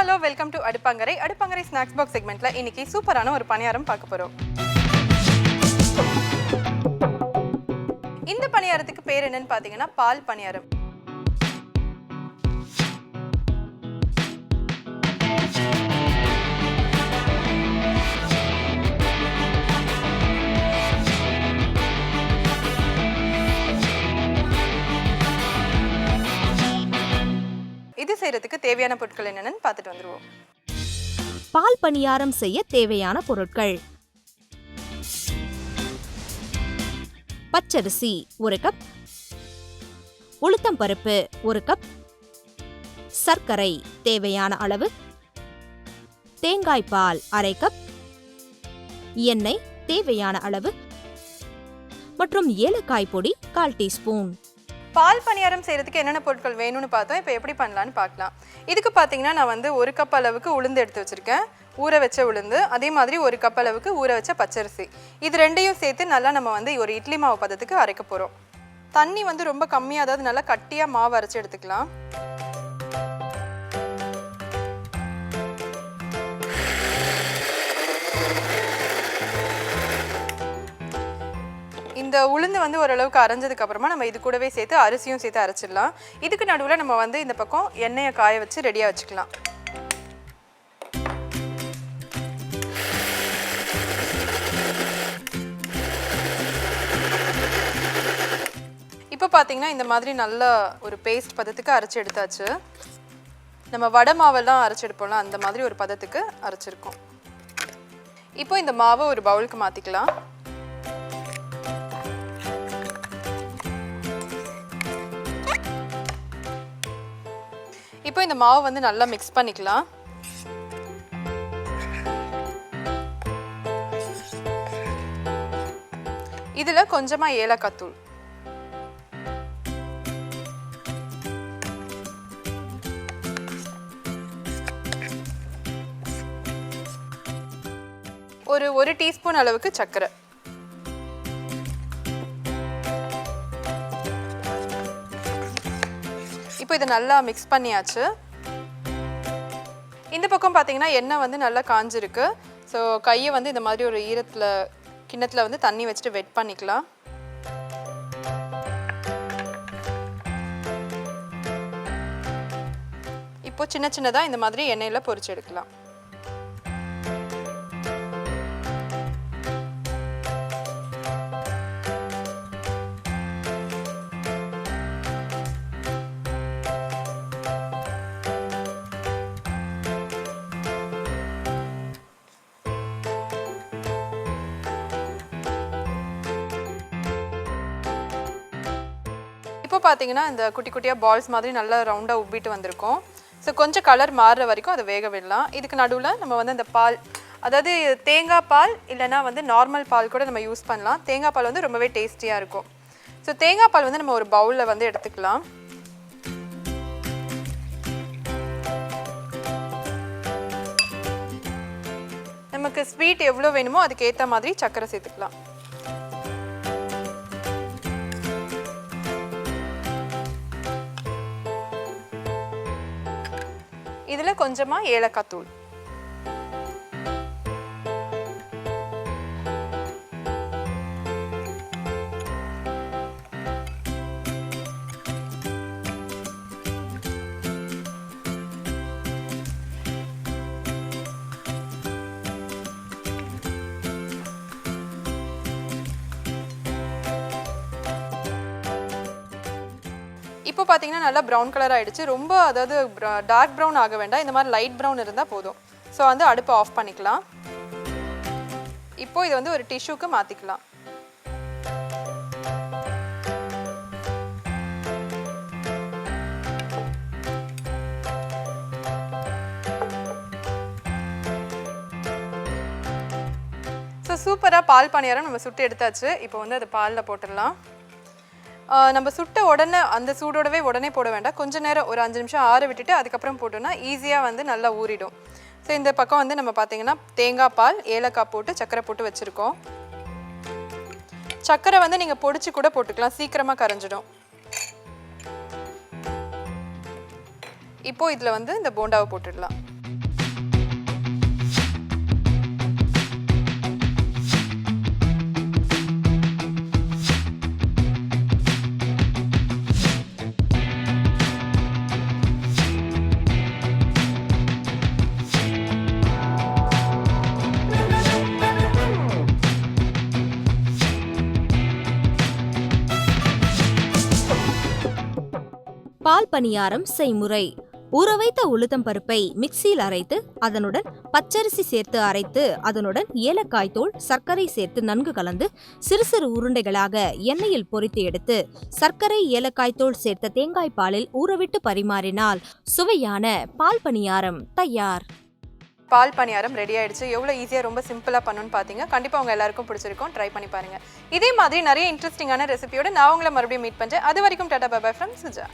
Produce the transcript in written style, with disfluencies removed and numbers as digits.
hello, welcome to Adupangarai. Adupangarai snacks box segmentல இன்னைக்கு சூப்பரான ஒரு பணியாரம் பார்க்க போறோம். இந்த பணியாரத்துக்கு பேர் என்னன்னு பாத்தீங்கன்னா பால் பணியாரம். இது செய்யறதுக்கு தேவையான பொருட்கள் என்னன்னு பார்த்துட்டு வந்துருவோம். பால் பணியாரம் செய்ய தேவையான பொருட்கள்: பச்சரிசி 1 கப், உளுத்தம் பருப்பு 1 கப், சர்க்கரை தேவையான அளவு, தேங்காய் பால் 1/2 கப், எண்ணெய் தேவையான அளவு மற்றும் ஏலக்காய் பொடி 1/4 டீஸ்பூன். பால் பணியாரம் செய்கிறதுக்கு என்னென்ன பொருட்கள் வேணும்னு பார்த்தோம். இப்போ எப்படி பண்ணலான்னு பார்க்கலாம். இதுக்கு பார்த்தீங்கன்னா நான் வந்து 1 கப் அளவுக்கு உளுந்து எடுத்து வச்சுருக்கேன், ஊற வச்ச உளுந்து. அதே மாதிரி 1 கப் அளவுக்கு ஊற வச்ச பச்சரிசி. இது ரெண்டையும் சேர்த்து நல்லா நம்ம வந்து ஒரு இட்லி மாவு பதத்துக்கு அரைக்க போகிறோம். தண்ணி வந்து ரொம்ப கம்மியாக, அதாவது நல்லா கட்டியாக மாவு அரைச்சி எடுத்துக்கலாம். இந்த உளுந்து வந்து ஓரளவுக்கு அரைஞ்சதுக்கு அப்புறமா நம்ம இது கூடவே சேர்த்து அரிசியும் சேர்த்து அரைச்சிடலாம். இதுக்கு நடுவில் நம்ம வந்து இந்த பக்கம் எண்ணெயை காய வச்சு ரெடியாக வச்சுக்கலாம். இப்போ பார்த்தீங்கன்னா இந்த மாதிரி நல்ல ஒரு பேஸ்ட் பதத்துக்கு அரைச்சி எடுத்தாச்சு. நம்ம வடை மாவெல்லாம் அரைச்சி எடுப்போம்ல, அந்த மாதிரி ஒரு பதத்துக்கு அரைச்சிருக்கோம். இப்போ இந்த மாவை ஒரு பவுலுக்கு மாற்றிக்கலாம். இப்போ இந்த மாவு வந்து நல்லா மிக்ஸ் பண்ணிக்கலாம். இதில் கொஞ்சமாக ஏலக்காய் தூள், ஒரு டீஸ்பூன் அளவுக்கு சர்க்கரை, இப்போ இதை நல்லா மிக்ஸ் பண்ணியாச்சு. இந்த பக்கம் பார்த்தீங்கன்னா எண்ணெய் வந்து நல்லா காஞ்சிருக்கு. ஸோ கையை வந்து இந்த மாதிரி ஒரு கிண்ணத்தில் வந்து தண்ணி வச்சுட்டு வெட் பண்ணிக்கலாம். இப்போ சின்ன சின்னதாக இந்த மாதிரி எண்ணெயில் பொரிச்சு எடுக்கலாம். இப்போ பார்த்தீங்கன்னா இந்த குட்டி குட்டியாக பால்ஸ் மாதிரி நல்லா ரவுண்டாக உப்பிட்டு வந்திருக்கும். ஸோ கொஞ்சம் கலர் மாறுற வரைக்கும் அதை வேக விடலாம். இதுக்கு நடுவில் நம்ம வந்து அந்த பால், அதாவது தேங்காய் பால் இல்லைனா வந்து நார்மல் பால் கூட நம்ம யூஸ் பண்ணலாம். தேங்காய் பால் வந்து ரொம்பவே டேஸ்டியாக இருக்கும். ஸோ தேங்காய் பால் வந்து நம்ம ஒரு பவுலில் வந்து எடுத்துக்கலாம். நமக்கு ஸ்வீட் எவ்வளோ வேணுமோ அதுக்கு ஏற்ற மாதிரி சர்க்கரை சேர்த்துக்கலாம். இதில் கொஞ்சமாக ஏலக்காய் தூள், இப்போ பார்த்தீங்கன்னா நல்லா ப்ரௌன் கலர் ஆகிடுச்சு. ரொம்ப அதாவது டார்க் ப்ரௌன் ஆக வேண்டாம், இந்த மாதிரி லைட் ப்ரௌன் இருந்தால் போதும். ஸோ வந்து அடுப்பை ஆஃப் பண்ணிக்கலாம். இப்போ இதை வந்து ஒரு டிஷ்யூக்கு மாற்றிக்கலாம். ஸோ சூப்பராக பால் பணியாரம் நம்ம சுட்டு எடுத்தாச்சு. இப்போ வந்து அது பாலில் போட்டுடலாம். நம்ம சுட்ட உடனே அந்த சூடோடவே உடனே போட வேண்டாம். கொஞ்சம் நேரம் ஒரு 5 நிமிஷம் ஆற விட்டுட்டு அதுக்கப்புறம் போட்டோம்னா ஈஸியாக வந்து நல்லா ஊறிடும். ஸோ இந்த பக்கம் வந்து நம்ம பார்த்தீங்கன்னா தேங்காய் பால், ஏலக்காய் போட்டு சர்க்கரை போட்டு வச்சுருக்கோம். சர்க்கரை வந்து நீங்கள் பொடிச்சு கூட போட்டுக்கலாம், சீக்கிரமாக கரைஞ்சிடும். இப்போ இதில் வந்து இந்த போண்டாவை போட்டுடலாம். பால் பணியாரம் செய்முறை. ஊற வைத்த உளுத்தம் பருப்பை மிக்சியில் அரைத்து அதனுடன் பச்சரிசி சேர்த்து அரைத்து அதனுடன் ஏலக்காய் தூள், சர்க்கரை சேர்த்து நன்கு கலந்து சிறு சிறு உருண்டைகளாக எண்ணெயில் பொரித்து எடுத்து சர்க்கரை, ஏலக்காய் தூள் சேர்த்த தேங்காய் பாலில் ஊறவிட்டு பரிமாறினால் சுவையான பால் பணியாரம் தயார். பால் பணியாரம் ரெடி ஆயிடுச்சு. எவ்வளோ ஈஸியாக ரொம்ப சிம்பிளாக பண்ணணும்னு பார்த்தீங்க. கண்டிப்பாக உங்கள் எல்லாருக்கும் பிடிச்சிருக்கும். ட்ரை பண்ணி பாருங்க. இதே மாதிரி நிறைய இன்ட்ரெஸ்டிங்கான ரெசிபியோட நான் உங்களை மறுபடியும் மீட் பண்ணுறேன். அது வரைக்கும் tata bye bye from Suja.